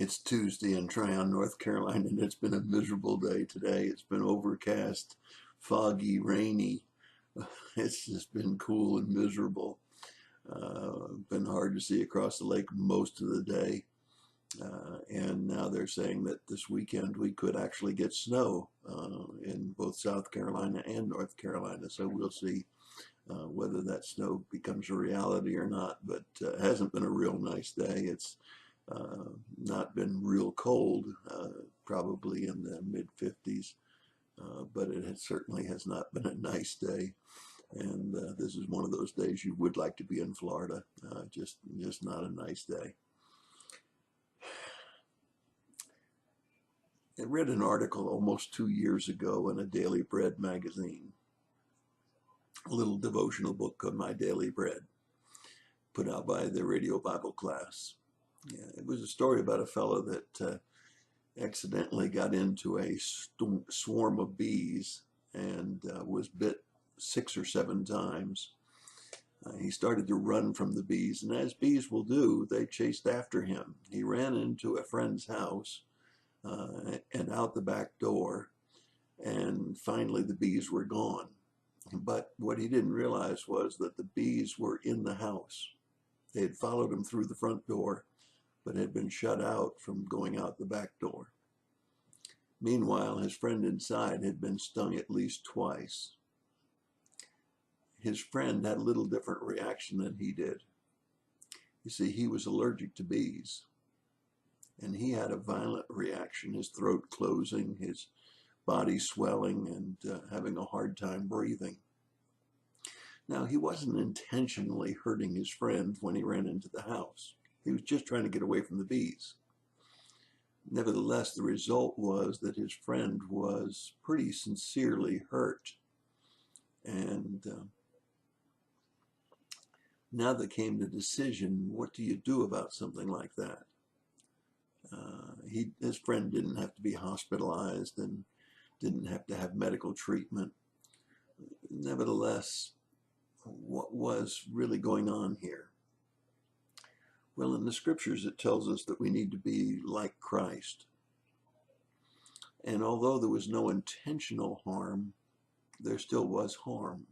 It's Tuesday in Tryon, North Carolina, and it's been a miserable day today. It's been overcast, foggy, rainy. It's just been cool and miserable. Been hard to see across the lake most of the day. And now they're saying that this weekend we could actually get snow in both South Carolina and North Carolina. So we'll see whether that snow becomes a reality or not. But it hasn't been a real nice day. It's not been real cold, probably in the mid-50s, but certainly has not been a nice day. And this is one of those days you would like to be in Florida. Just not a nice day. I read an article almost 2 years ago in a Daily Bread magazine, a little devotional book called My Daily Bread, put out by the Radio Bible Class. Yeah, it was a story about a fellow that accidentally got into a swarm of bees and was bit 6 or 7 times. He started to run from the bees, and as bees will do, they chased after him. He ran into a friend's house and out the back door, and finally the bees were gone. But what he didn't realize was that the bees were in the house. They had followed him through the front door, but had been shut out from going out the back door. Meanwhile, his friend inside had been stung at least twice. His friend had a little different reaction than he did. You see, he was allergic to bees, and he had a violent reaction, his throat closing, his body swelling, and having a hard time breathing. Now, he wasn't intentionally hurting his friend when he ran into the house. He was just trying to get away from the bees. Nevertheless, the result was that his friend was pretty sincerely hurt. And now there came the decision, what do you do about something like that? His friend didn't have to be hospitalized and didn't have to have medical treatment. Nevertheless, what was really going on here? Well, in the scriptures, it tells us that we need to be like Christ. And although there was no intentional harm, there still was harm.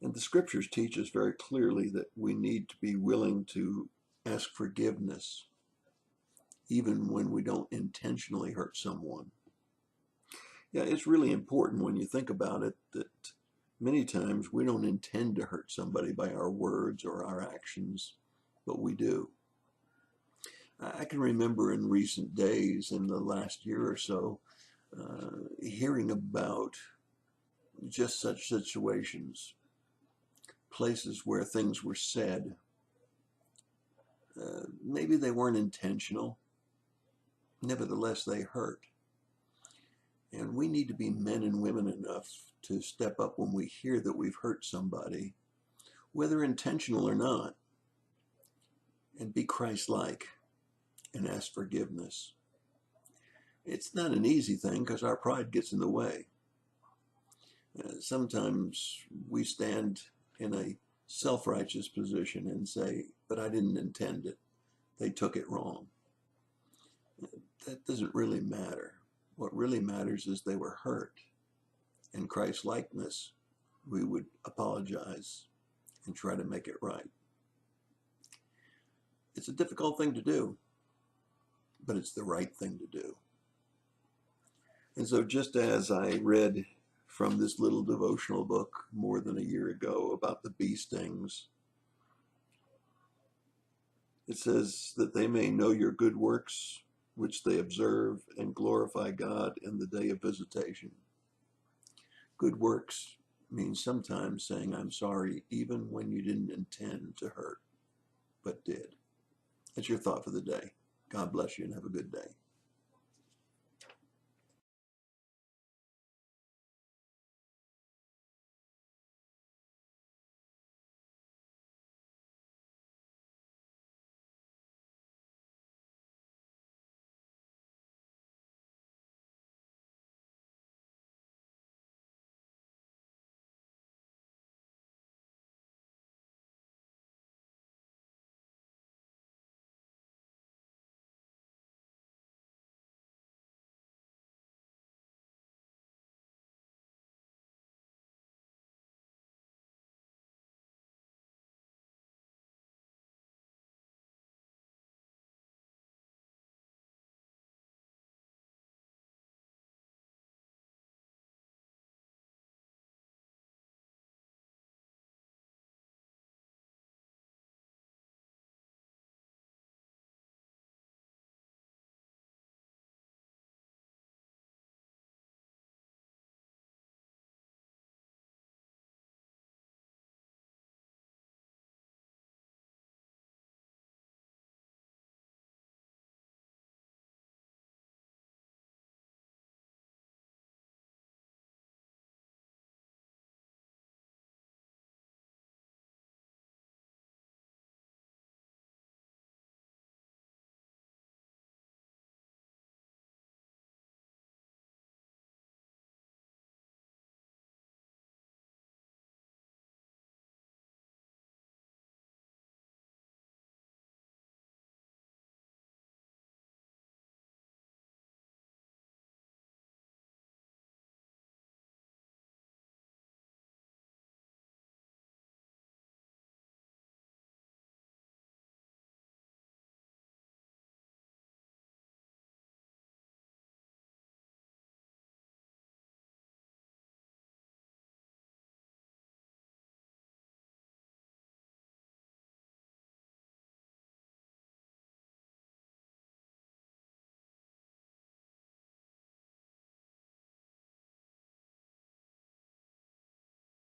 And the scriptures teach us very clearly that we need to be willing to ask forgiveness, even when we don't intentionally hurt someone. Yeah, it's really important when you think about it that many times we don't intend to hurt somebody by our words or our actions, but we do. I can remember in recent days, in the last year or so, hearing about just such situations, places where things were said. Maybe they weren't intentional. Nevertheless, they hurt. And we need to be men and women enough to step up when we hear that we've hurt somebody, whether intentional or not, and be Christ-like and ask forgiveness. It's not an easy thing because our pride gets in the way. Sometimes we stand in a self-righteous position and say, but I didn't intend it. They took it wrong. That doesn't really matter. What really matters is they were hurt. In Christ-likeness, we would apologize and try to make it right. It's a difficult thing to do, but it's the right thing to do. And so just as I read from this little devotional book more than a year ago about the bee stings, it says that they may know your good works, which they observe, and glorify God in the day of visitation. Good works means sometimes saying, I'm sorry, even when you didn't intend to hurt, but did. That's your thought for the day. God bless you and have a good day.